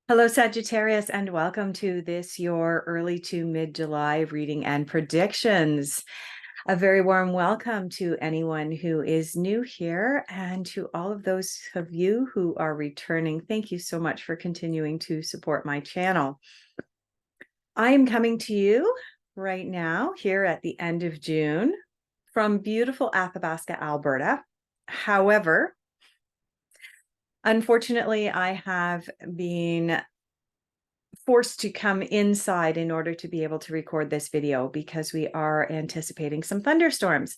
Hello, Sagittarius, and welcome to this, your early to mid-July reading and predictions. A very warm welcome to anyone who is new here and to all of those of you who are returning. Thank you so much for continuing to support my channel. I am coming to you right now here at the end of June from beautiful Athabasca, Alberta. However, unfortunately, I have been forced to come inside in order to be able to record this video because we are anticipating some thunderstorms.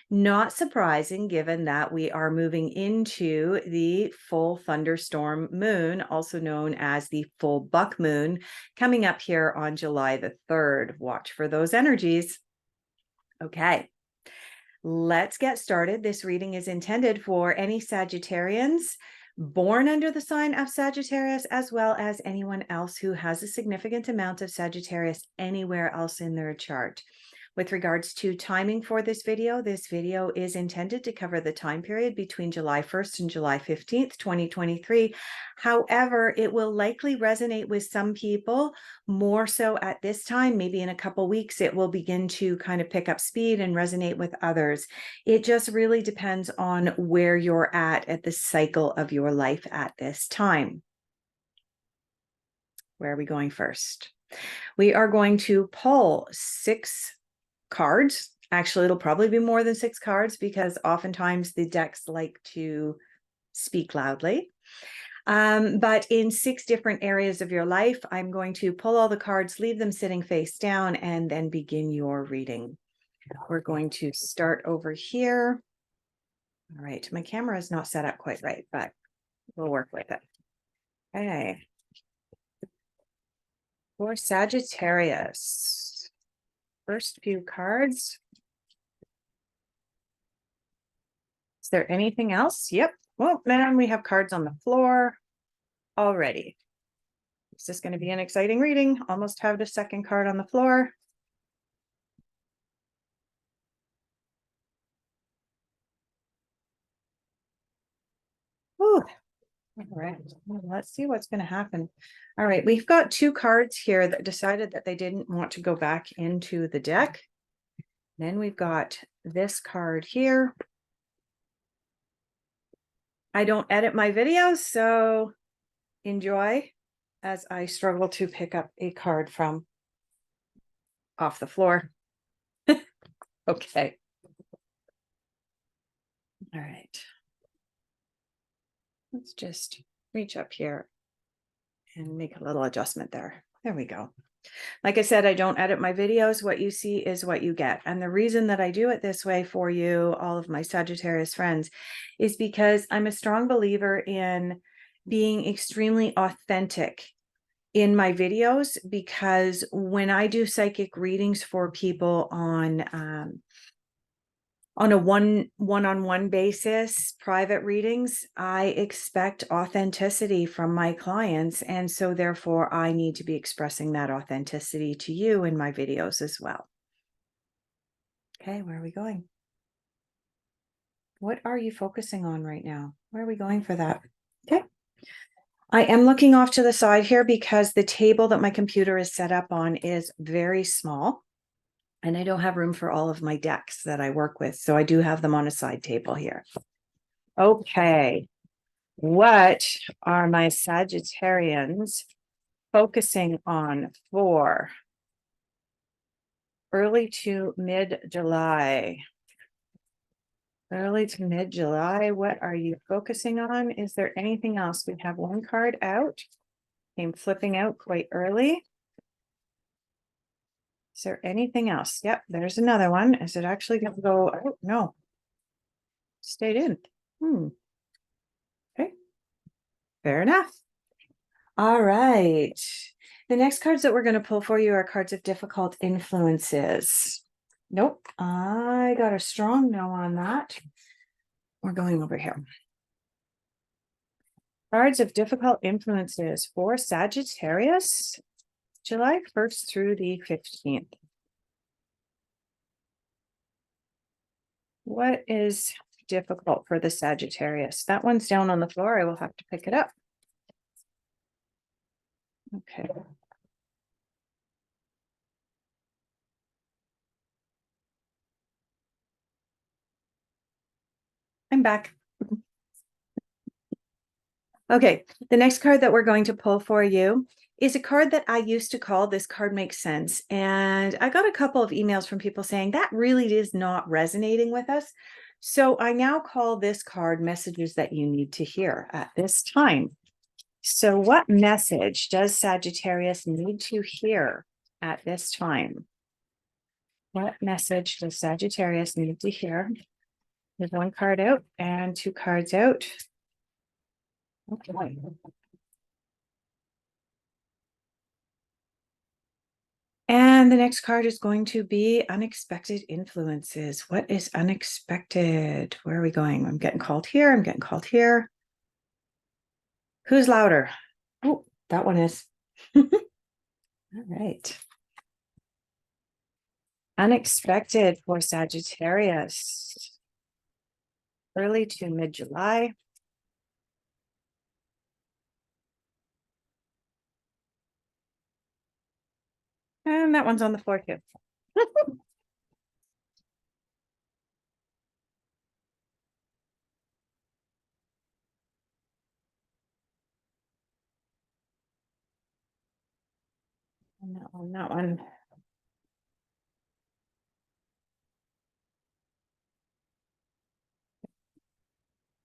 Not surprising, given that we are moving into the full thunderstorm moon, also known as the full buck moon, coming up here on July the 3rd. Watch for those energies. Okay, let's get started. This reading is intended for any Sagittarians born under the sign of Sagittarius, as well as anyone else who has a significant amount of Sagittarius anywhere else in their chart. With regards to timing for this video is intended to cover the time period between July 1st and July 15th, 2023. However, it will likely resonate with some people more so at this time. Maybe in a couple weeks, it will begin to kind of pick up speed and resonate with others. It just really depends on where you're at the cycle of your life at this time. Where are we going first? We are going to pull 6 cards. Actually, it'll probably be more than 6 cards because oftentimes the decks like to speak loudly. But in 6 different areas of your life, I'm going to pull all the cards, leave them sitting face down, and then begin your reading. We're going to start over here. All right, my camera is not set up quite right, but we'll work with it. Okay. For Sagittarius, first few cards. Is there anything else? Yep. Well, man, we have cards on the floor already. Is this going to be an exciting reading? Almost have the second card on the floor. Ooh. All right, well, let's see what's going to happen. All right, we've got 2 cards here that decided that they didn't want to go back into the deck. Then we've got this card here. I don't edit my videos, so enjoy as I struggle to pick up a card from off the floor. Okay. All right. Let's just reach up here and make a little adjustment there. There we go. Like I said, I don't edit my videos. What you see is what you get. And the reason that I do it this way for you, all of my Sagittarius friends, is because I'm a strong believer in being extremely authentic in my videos, because when I do psychic readings for people on a one-on-one basis, private readings, I expect authenticity from my clients. And so therefore I need to be expressing that authenticity to you in my videos as well. Okay, where are we going? What are you focusing on right now? Where are we going for that? Okay. I am looking off to the side here because the table that my computer is set up on is very small. And I don't have room for all of my decks that I work with. So I do have them on a side table here. Okay. What are my Sagittarians focusing on for early to mid-July? Early to mid-July, what are you focusing on? Is there anything else? We have 1 card out. Came flipping out quite early. Is there anything else? Yep, there's another one. Is it actually going to go out? Oh, no. Stayed in. Okay. Fair enough. All right. The next cards that we're going to pull for you are cards of difficult influences. Nope. I got a strong no on that. We're going over here. Cards of difficult influences for Sagittarius, July 1st through the 15th. What is difficult for the Sagittarius? That one's down on the floor. I will have to pick it up. Okay. I'm back. Okay, the next card that we're going to pull for you is a card that I used to call This Card Makes Sense. And I got a couple of emails from people saying that really is not resonating with us. So I now call this card Messages That You Need to Hear at this time. So what message does Sagittarius need to hear at this time? What message does Sagittarius need to hear? There's one card out and two cards out. Okay. And the next card is going to be Unexpected Influences. What is unexpected? Where are we going? I'm getting called here. I'm getting called here. Who's louder? Oh, that one is. All right. Unexpected for Sagittarius. Early to mid-July. And that one's on the floor too. And that one, that one.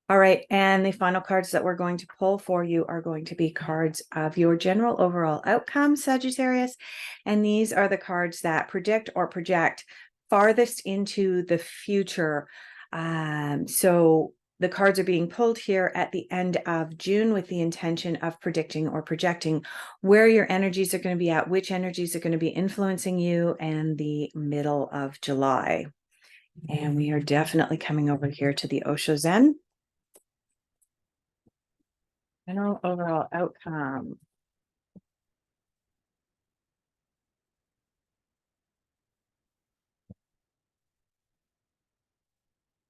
All right, and the final cards that we're going to pull for you are going to be cards of your general overall outcome, Sagittarius. And these are the cards that predict or project farthest into the future. So the cards are being pulled here at the end of June with the intention of predicting or projecting where your energies are going to be at, which energies are going to be influencing you, and the middle of July. And we are definitely coming over here to the Osho Zen. General overall outcome.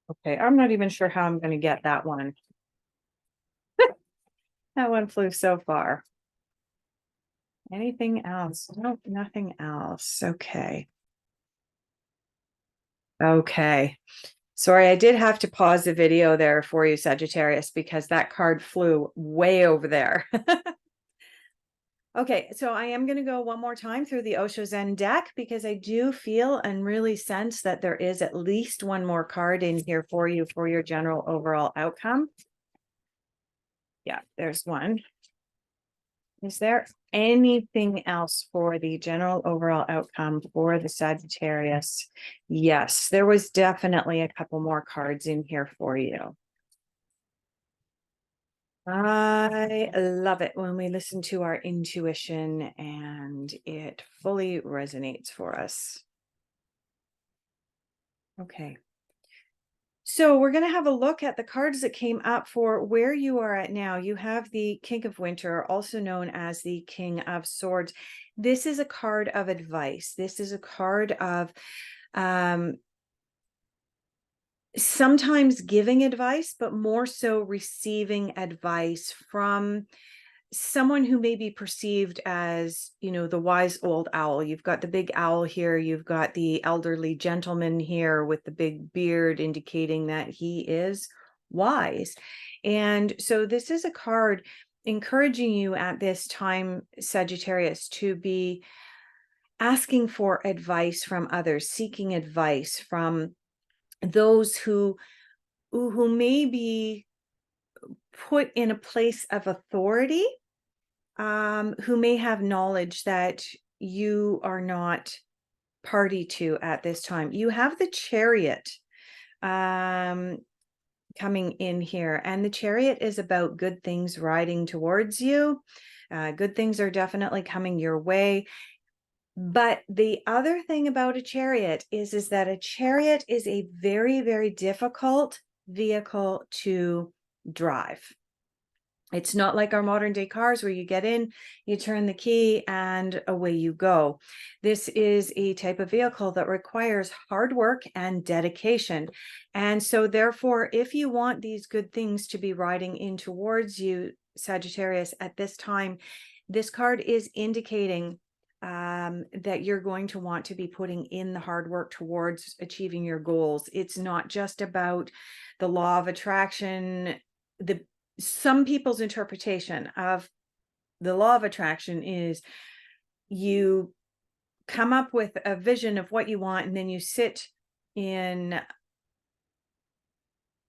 Okay, I'm not even sure how I'm going to get that one. That one flew so far. Anything else? Nope, nothing else. Okay. Okay. Sorry, I did have to pause the video there for you, Sagittarius, because that card flew way over there. Okay, so I am going to go one more time through the Osho Zen deck because I do feel and really sense that there is at least one more card in here for you for your general overall outcome. Yeah, there's one. Is there anything else for the general overall outcome for the Sagittarius? Yes, there was definitely a couple more cards in here for you. I love it when we listen to our intuition and it fully resonates for us. Okay. So we're going to have a look at the cards that came up for where you are at now. You have the King of Winter, also known as the King of Swords. This is a card of advice. This is a card of sometimes giving advice, but more so receiving advice from someone who may be perceived as, you know, the wise old owl. You've got the big owl here. You've got the elderly gentleman here with the big beard indicating that he is wise. And so this is a card encouraging you at this time, Sagittarius, to be asking for advice from others, seeking advice from those who may be put in a place of authority, who may have knowledge that you are not party to at this time. You have the Chariot coming in here, and the Chariot is about good things riding towards you. Good things are definitely coming your way. But the other thing about a chariot is that a chariot is a very, very difficult vehicle to drive. It's not like our modern day cars where you get in, you turn the key, and away you go. This is a type of vehicle that requires hard work and dedication. And so therefore, if you want these good things to be riding in towards you, Sagittarius, at this time, This card is indicating that you're going to want to be putting in the hard work towards achieving your goals. It's not just about the law of attraction. Some people's interpretation of the law of attraction is you come up with a vision of what you want, and then you sit in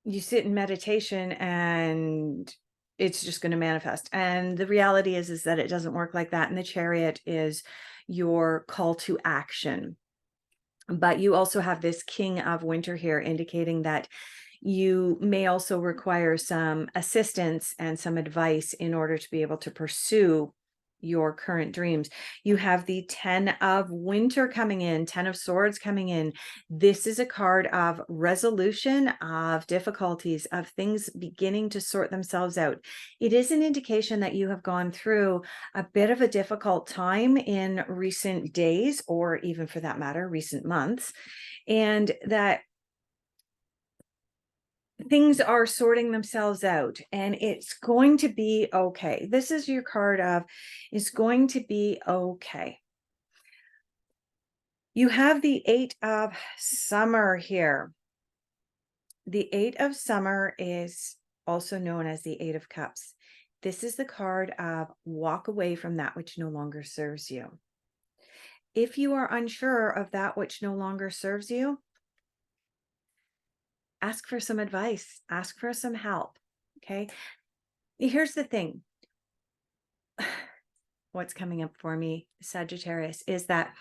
meditation and it's just going to manifest. And the reality is that it doesn't work like that. And the Chariot is your call to action. But you also have this King of Winter here, indicating that you may also require some assistance and some advice in order to be able to pursue your current dreams. You have the 10 of Winter coming in, 10 of Swords coming in. This is a card of resolution of difficulties, of things beginning to sort themselves out. It is an indication that you have gone through a bit of a difficult time in recent days, or even for that matter, recent months, and that things are sorting themselves out and it's going to be okay. This is your card of it's going to be okay. You have the 8 of Summer here. The 8 of Summer is also known as the 8 of Cups. This is the card of walk away from that which no longer serves you. If you are unsure of that which no longer serves you, ask for some advice, ask for some help. Okay. Here's the thing. What's coming up for me, Sagittarius, is that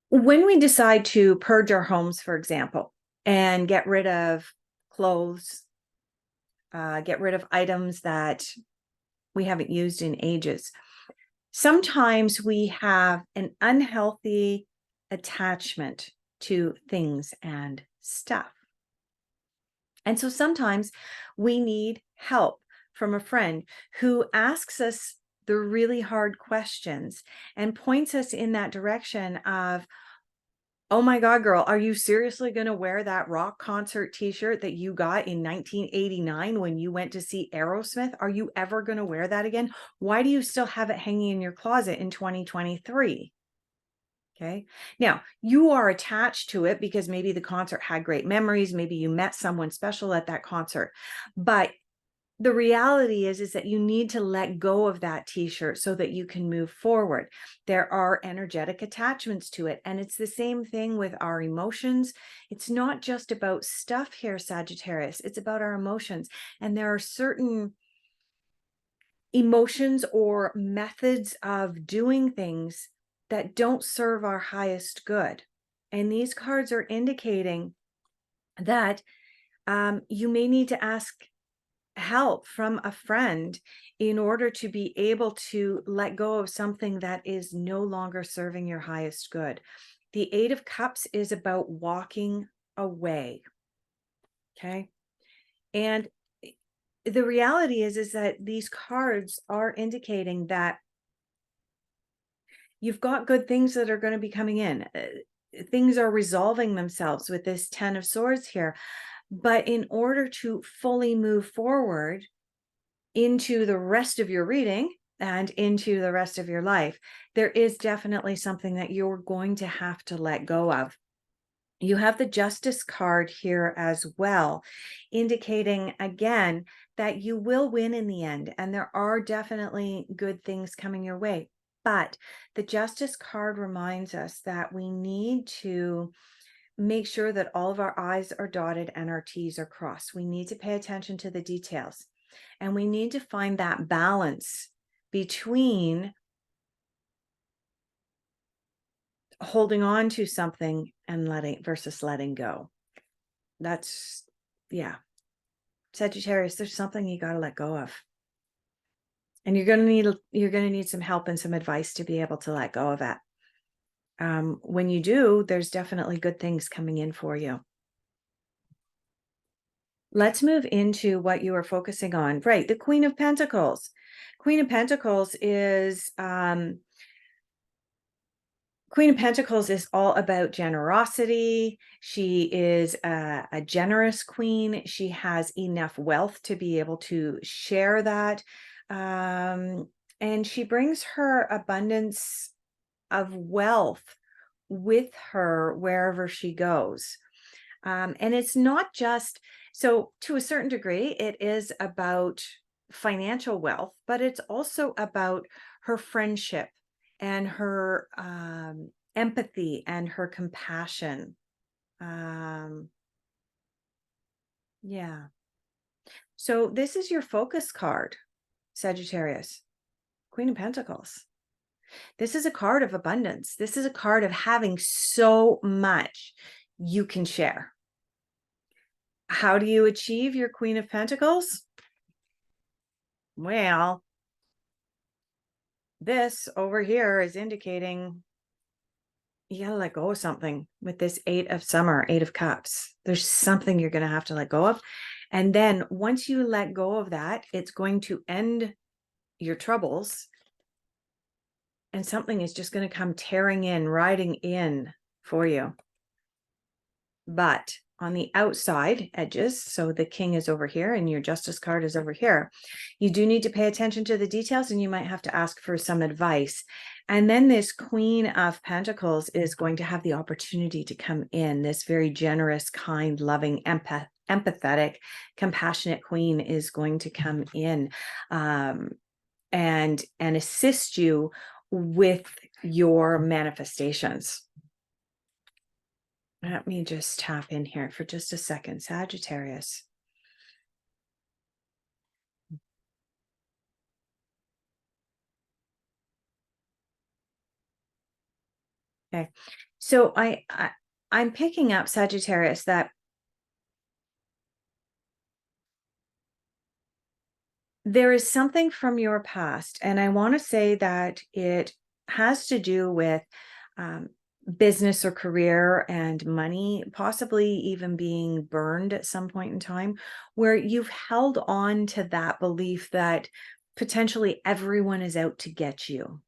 when we decide to purge our homes, for example, and get rid of clothes, get rid of items that we haven't used in ages, sometimes we have an unhealthy attachment to things and stuff. And so sometimes we need help from a friend who asks us the really hard questions and points us in that direction of, oh my God, girl, are you seriously going to wear that rock concert t-shirt that you got in 1989 when you went to see Aerosmith? Are you ever going to wear that again? Why do you still have it hanging in your closet in 2023? Okay. Now you are attached to it because maybe the concert had great memories. Maybe you met someone special at that concert, but the reality is that you need to let go of that t-shirt so that you can move forward. There are energetic attachments to it. And it's the same thing with our emotions. It's not just about stuff here, Sagittarius. It's about our emotions. And there are certain emotions or methods of doing things that don't serve our highest good. And these cards are indicating that you may need to ask help from a friend in order to be able to let go of something that is no longer serving your highest good. The 8 of Cups is about walking away. Okay. And the reality is that these cards are indicating that you've got good things that are going to be coming in. Things are resolving themselves with this 10 of Swords here. But in order to fully move forward into the rest of your reading and into the rest of your life, there is definitely something that you're going to have to let go of. You have the Justice card here as well, indicating again that you will win in the end, and there are definitely good things coming your way. But the Justice card reminds us that we need to make sure that all of our I's are dotted and our T's are crossed. We need to pay attention to the details, and we need to find that balance between holding on to something and letting go. That's, yeah. Sagittarius, there's something you got to let go of. And you're going to need some help and some advice to be able to let go of it. When you do, there's definitely good things coming in for you. Let's move into what you are focusing on. Right, the Queen of Pentacles. Queen of Pentacles is all about generosity. She is a generous queen. She has enough wealth to be able to share that. And she brings her abundance of wealth with her wherever she goes. And it's not just, so to a certain degree, it is about financial wealth, but it's also about her friendship and her empathy and her compassion. Yeah. So this is your focus card, Sagittarius, Queen of Pentacles. This is a card of abundance. This is a card of having so much you can share. How do you achieve your Queen of Pentacles? Well, this over here is indicating you gotta let go of something with this Eight of Summer, Eight of Cups. There's something you're going to have to let go of. And then once you let go of that, it's going to end your troubles. And something is just going to come tearing in, riding in for you. But on the outside edges, so the King is over here and your Justice card is over here, you do need to pay attention to the details, and you might have to ask for some advice. And then this Queen of Pentacles is going to have the opportunity to come in. This very generous, kind, loving, empathetic, compassionate Queen is going to come in and assist you with your manifestations. Let me just tap in here for just a second, Sagittarius. Okay, so I'm picking up, Sagittarius, that there is something from your past, and I want to say that it has to do with business or career and money, possibly even being burned at some point in time, where you've held on to that belief that potentially everyone is out to get you.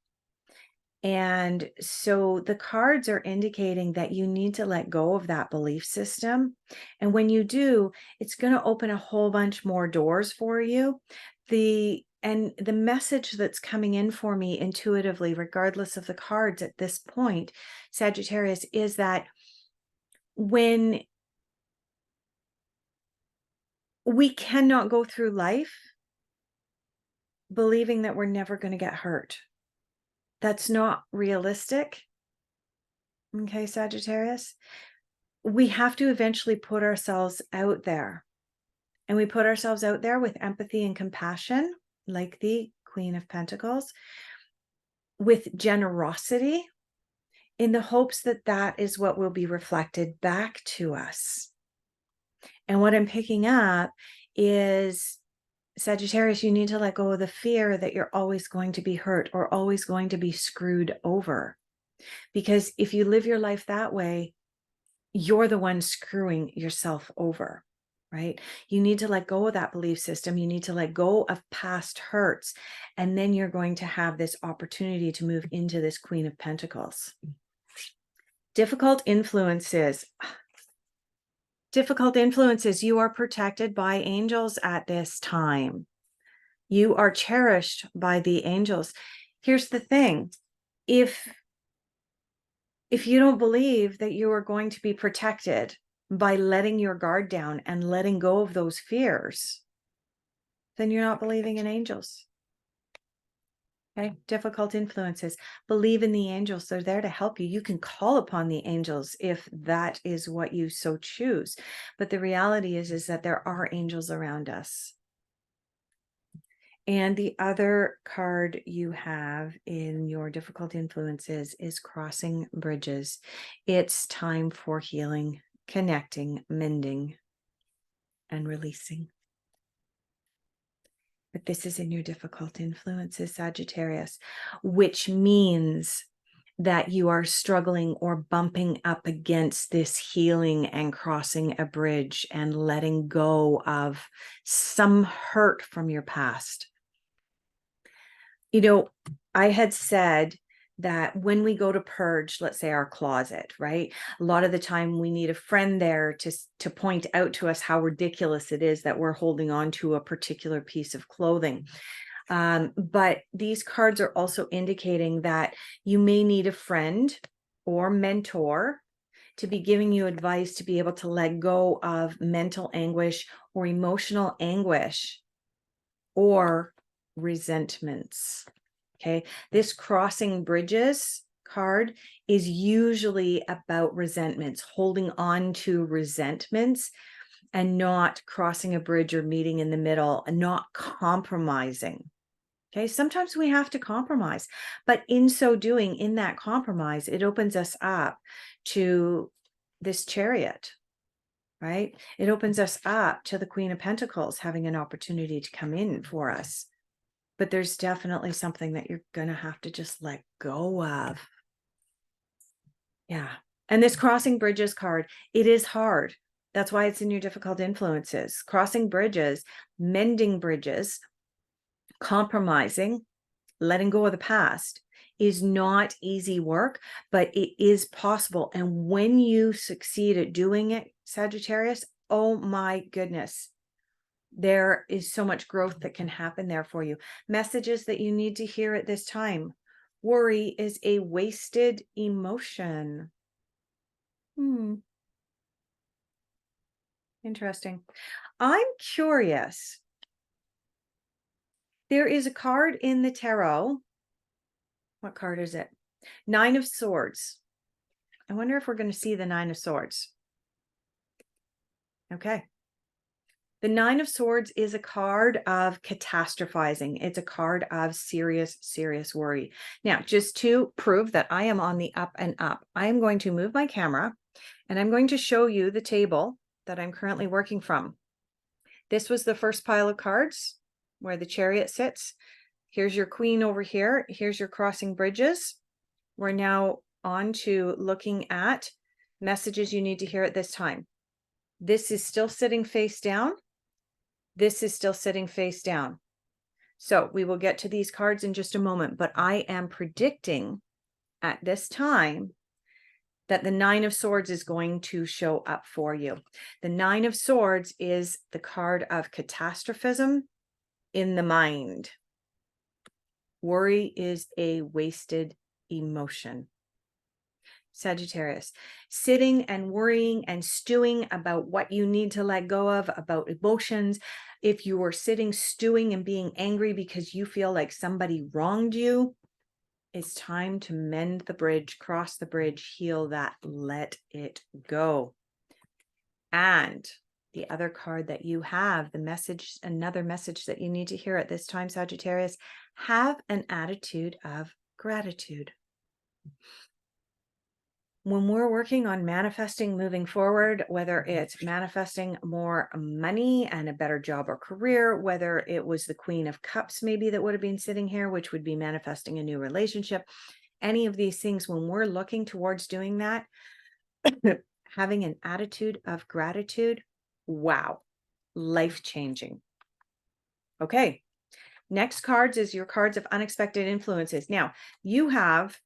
And so the cards are indicating that you need to let go of that belief system. And when you do, it's going to open a whole bunch more doors for you. The message that's coming in for me intuitively, regardless of the cards at this point, Sagittarius, is that when we cannot go through life believing that we're never going to get hurt. That's not realistic. Okay, Sagittarius. We have to eventually put ourselves out there. And we put ourselves out there with empathy and compassion, like the Queen of Pentacles, with generosity, in the hopes that that is what will be reflected back to us. And what I'm picking up is, Sagittarius, you need to let go of the fear that you're always going to be hurt or always going to be screwed over. Because if you live your life that way, you're the one screwing yourself over, right? You need to let go of that belief system. You need to let go of past hurts. And then you're going to have this opportunity to move into this Queen of Pentacles. Difficult influences. Difficult influences. You are protected by angels at this time. You are cherished by the angels. Here's the thing. If you don't believe that you are going to be protected by letting your guard down and letting go of those fears, then you're not believing in angels. Okay, difficult influences. Believe in the angels. They're there to help you. You can call upon the angels if that is what you so choose. But the reality is that there are angels around us. And the other card you have in your difficult influences is crossing bridges. It's time for healing, connecting, mending, and releasing. But this is in your difficult influences, Sagittarius, which means that you are struggling or bumping up against this healing and crossing a bridge and letting go of some hurt from your past. You know, I had said that when we go to purge, let's say our closet, right? A lot of the time we need a friend there to point out to us how ridiculous it is that we're holding on to a particular piece of clothing. But these cards are also indicating that you may need a friend or mentor to be giving you advice to be able to let go of mental anguish or emotional anguish or resentments. Okay. This crossing bridges card is usually about resentments, holding on to resentments and not crossing a bridge or meeting in the middle and not compromising. Okay. Sometimes we have to compromise, but in so doing, in that compromise, it opens us up to this Chariot, right? It opens us up to the Queen of Pentacles having an opportunity to come in for us. But there's definitely something that you're going to have to just let go of. Yeah. And this crossing bridges card, it is hard. That's why it's in your difficult influences. Crossing bridges, mending bridges, compromising, letting go of the past is not easy work, but it is possible. And when you succeed at doing it, Sagittarius, oh my goodness, there is so much growth that can happen there for you. Messages that you need to hear at this time. Worry is a wasted emotion. Interesting. I'm curious. There is a card in the tarot. What card is it? Nine of Swords. I wonder if we're going to see the Nine of Swords. Okay. The Nine of Swords is a card of catastrophizing. It's a card of serious, serious worry. Now, just to prove that I am on the up and up, I am going to move my camera and I'm going to show you the table that I'm currently working from. This was the first pile of cards where the Chariot sits. Here's your Queen over here. Here's your crossing bridges. We're now on to looking at messages you need to hear at this time. This is still sitting face down. This is still sitting face down. So we will get to these cards in just a moment, but I am predicting at this time that the Nine of Swords is going to show up for you. The Nine of Swords is the card of catastrophism in the mind. Worry is a wasted emotion. Sagittarius, sitting and worrying and stewing about what you need to let go of, about emotions. If you are sitting, stewing and being angry because you feel like somebody wronged you, it's time to mend the bridge, cross the bridge, heal that, let it go. And the other card that you have, the message, another message that you need to hear at this time, Sagittarius, have an attitude of gratitude. When we're working on manifesting moving forward, whether it's manifesting more money and a better job or career, whether it was the Queen of Cups maybe that would have been sitting here, which would be manifesting a new relationship, any of these things, when we're looking towards doing that, having an attitude of gratitude, wow, life-changing. Okay, next cards is your cards of unexpected influences. Now, you have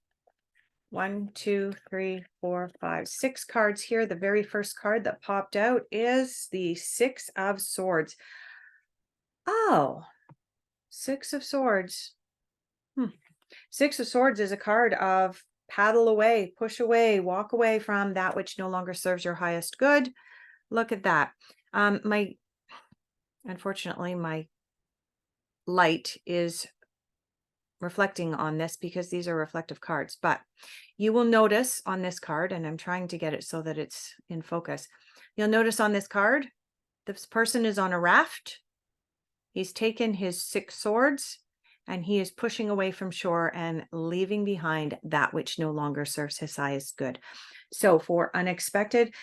1, 2, 3, 4, 5, 6 cards here. The very first card that popped out is the Six of Swords. Oh, Six of Swords. Six of Swords is a card of paddle away, push away, walk away from that which no longer serves your highest good. Look at that. Unfortunately, my light is reflecting on this because these are reflective cards, but you will notice on this card, and I'm trying to get it so that it's in focus. You'll notice on this card, this person is on a raft. He's taken his 6 swords and he is pushing away from shore and leaving behind that which no longer serves his highest good. So for unexpected,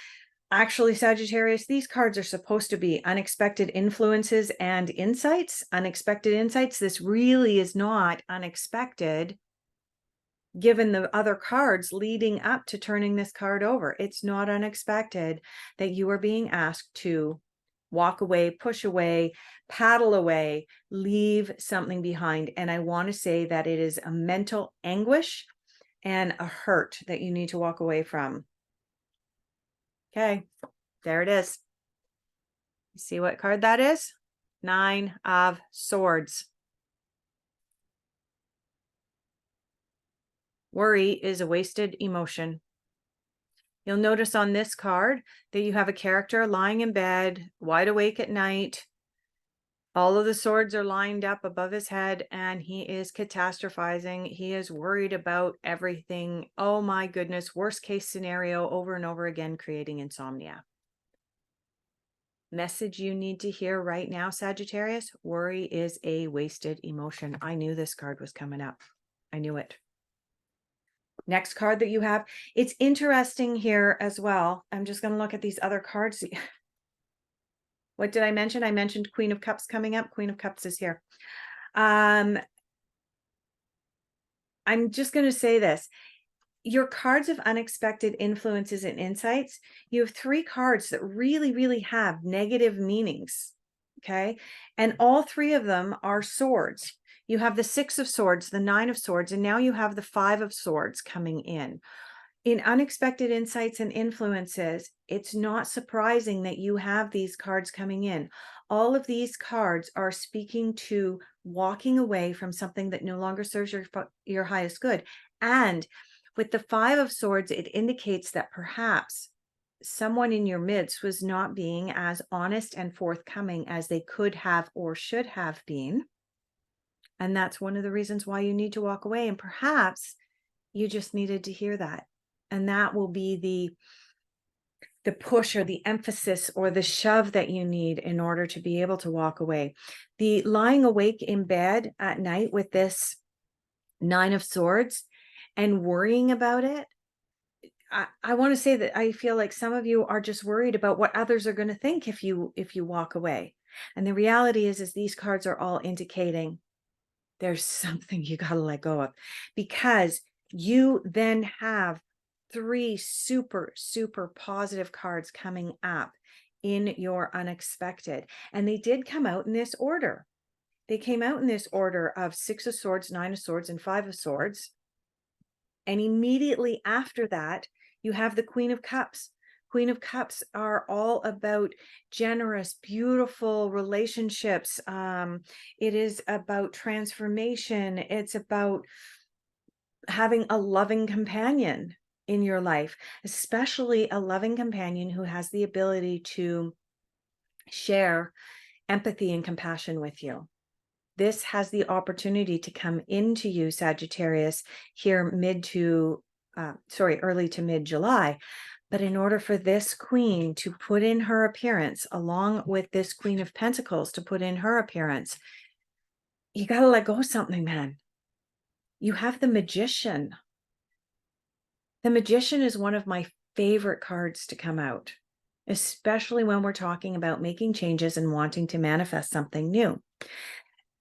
actually, Sagittarius, these cards are supposed to be unexpected influences and insights, unexpected insights. This really is not unexpected, given the other cards leading up to turning this card over. It's not unexpected that you are being asked to walk away, push away, paddle away, leave something behind. And I want to say that it is a mental anguish and a hurt that you need to walk away from. Okay, there it is. You see what card that is? 9 of Swords. Worry is a wasted emotion. You'll notice on this card that you have a character lying in bed, wide awake at night. All of the swords are lined up above his head and he is catastrophizing. He is worried about everything. Oh my goodness, worst case scenario over and over again, creating insomnia. Message you need to hear right now, Sagittarius: worry is a wasted emotion. I knew this card was coming up. I knew it. Next card that you have, it's interesting here as well. I'm just going to look at these other cards. What did I mention? I mentioned Queen of Cups coming up. Queen of Cups is here. I'm just going to say this. Your cards of unexpected influences and insights, you have 3 cards that really, really have negative meanings. Okay. And all 3 of them are swords. You have the 6 of Swords, the 9 of Swords, and now you have the 5 of Swords coming in. In unexpected insights and influences, it's not surprising that you have these cards coming in. All of these cards are speaking to walking away from something that no longer serves your highest good. And with the 5 of Swords, it indicates that perhaps someone in your midst was not being as honest and forthcoming as they could have or should have been. And that's one of the reasons why you need to walk away. And perhaps you just needed to hear that. And that will be the push or the emphasis or the shove that you need in order to be able to walk away. The lying awake in bed at night with this 9 of Swords and worrying about it, I want to say that I feel like some of you are just worried about what others are going to think if you walk away. And the reality is these cards are all indicating there's something you got to let go of, because you then have 3 super, super positive cards coming up in your unexpected. And they did come out in this order. They came out in this order of 6 of Swords, 9 of Swords, and 5 of Swords. And immediately after that, you have the Queen of Cups. Queen of Cups are all about generous, beautiful relationships. It is about transformation. It's about having a loving companion in your life, especially a loving companion who has the ability to share empathy and compassion with you. This has the opportunity to come into you, Sagittarius, here early to mid-July. But in order for this queen to put in her appearance, along with this Queen of Pentacles to put in her appearance, you got to let go of something, man. You have the Magician. The Magician is one of my favorite cards to come out, especially when we're talking about making changes and wanting to manifest something new.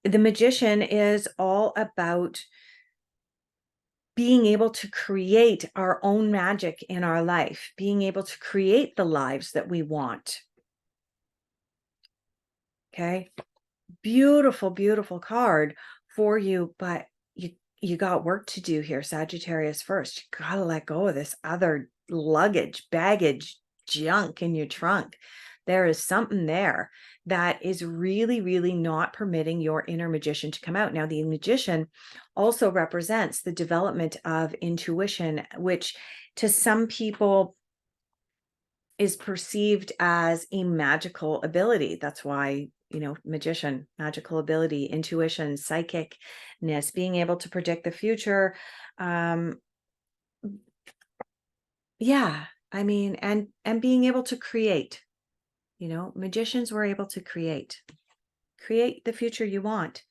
The Magician is all about being able to create our own magic in our life, being able to create the lives that we want. Okay. Beautiful, beautiful card for you, but you got work to do here, Sagittarius. First, you got to let go of this other luggage, baggage, junk in your trunk. There is something there that is really, really not permitting your inner magician to come out. Now, the Magician also represents the development of intuition, which to some people is perceived as a magical ability. That's why, Magician, magical ability, intuition, psychicness, being able to predict the future. Yeah, I mean, and being able to create. Magicians were able to create the future you want.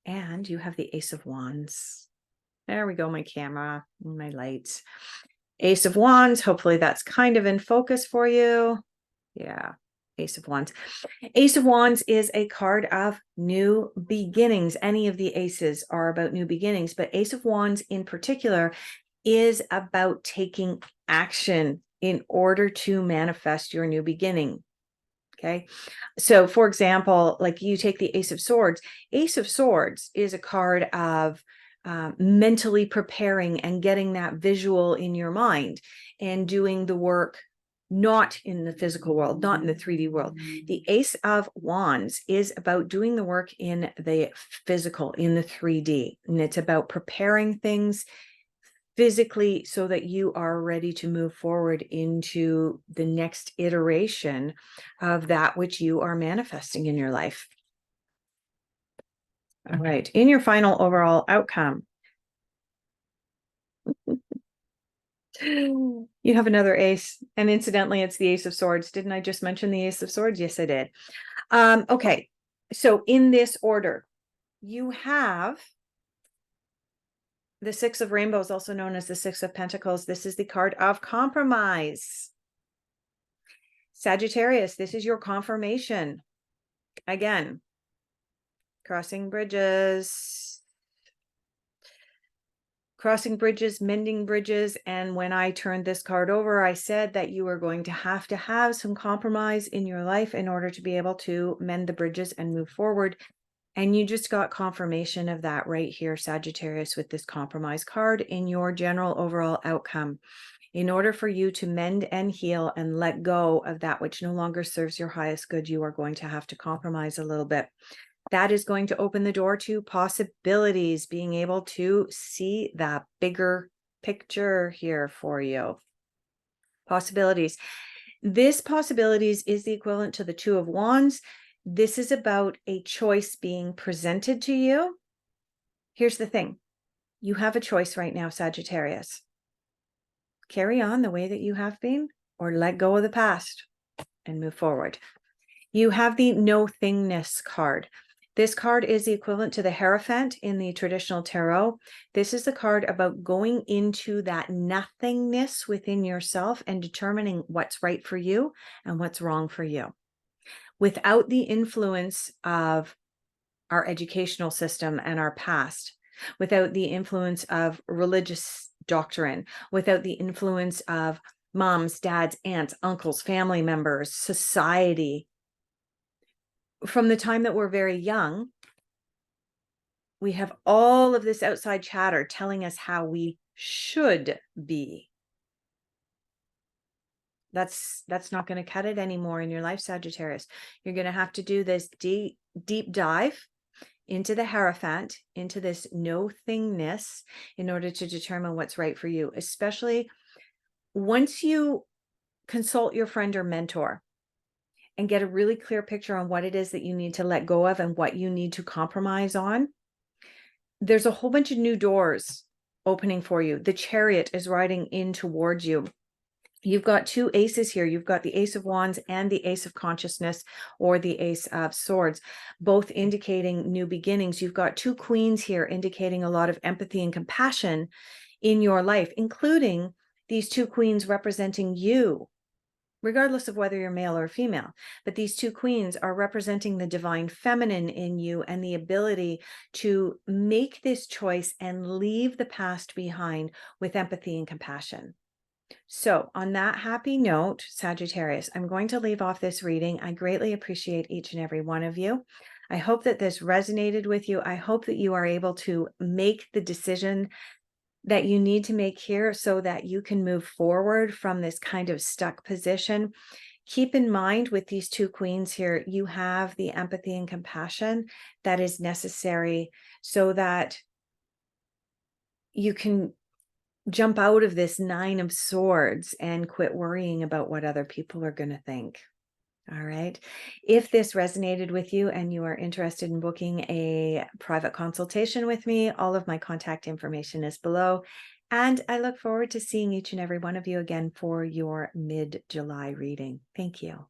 And you have the Ace of Wands. There we go, my camera, my lights. Ace of Wands, hopefully that's kind of in focus for you. Yeah, Ace of Wands. Ace of Wands is a card of new beginnings. Any of the aces are about new beginnings, but Ace of Wands in particular is about taking action in order to manifest your new beginning. Okay. So for example, like you take the Ace of Swords. Ace of Swords is a card of mentally preparing and getting that visual in your mind and doing the work, not in the physical world, not in the 3D world. The Ace of Wands is about doing the work in the physical, in the 3D. And it's about preparing things physically, so that you are ready to move forward into the next iteration of that which you are manifesting in your life. All right. In your final overall outcome, you have another ace. And incidentally, it's the Ace of Swords. Didn't I just mention the Ace of Swords? Yes, I did. Okay. So in this order, you have the Six of Rainbows, also known as the Six of Pentacles. This is the card of compromise. Sagittarius, this is your confirmation. Again, crossing bridges, mending bridges. And when I turned this card over, I said that you are going to have some compromise in your life in order to be able to mend the bridges and move forward. And you just got confirmation of that right here, Sagittarius, with this compromise card in your general overall outcome. In order for you to mend and heal and let go of that which no longer serves your highest good, you are going to have to compromise a little bit. That is going to open the door to possibilities, being able to see that bigger picture here for you. Possibilities. This possibilities is the equivalent to the Two of Wands. This is about a choice being presented to you. Here's the thing. You have a choice right now, Sagittarius. Carry on the way that you have been, or let go of the past and move forward. You have the No Thingness card. This card is the equivalent to the Hierophant in the traditional tarot. This is the card about going into that nothingness within yourself and determining what's right for you and what's wrong for you, without the influence of our educational system and our past, without the influence of religious doctrine, without the influence of moms, dads, aunts, uncles, family members, society. From the time that we're very young, we have all of this outside chatter telling us how we should be. That's not going to cut it anymore in your life, Sagittarius. You're going to have to do this deep dive into the Hierophant, into this no thingness, in order to determine what's right for you, especially once you consult your friend or mentor and get a really clear picture on what it is that you need to let go of and what you need to compromise on. There's a whole bunch of new doors opening for you. The Chariot is riding in towards you. You've got two aces here. You've got the Ace of Wands and the Ace of Consciousness, or the Ace of Swords, both indicating new beginnings. You've got two queens here indicating a lot of empathy and compassion in your life, including these two queens representing you, regardless of whether you're male or female. But these two queens are representing the divine feminine in you and the ability to make this choice and leave the past behind with empathy and compassion. So on that happy note, Sagittarius, I'm going to leave off this reading. I greatly appreciate each and every one of you. I hope that this resonated with you. I hope that you are able to make the decision that you need to make here so that you can move forward from this kind of stuck position. Keep in mind, with these two queens here, you have the empathy and compassion that is necessary so that you can jump out of this Nine of Swords and quit worrying about what other people are going to think. All right. If this resonated with you and you are interested in booking a private consultation with me, all of my contact information is below. And I look forward to seeing each and every one of you again for your mid-July reading. Thank you.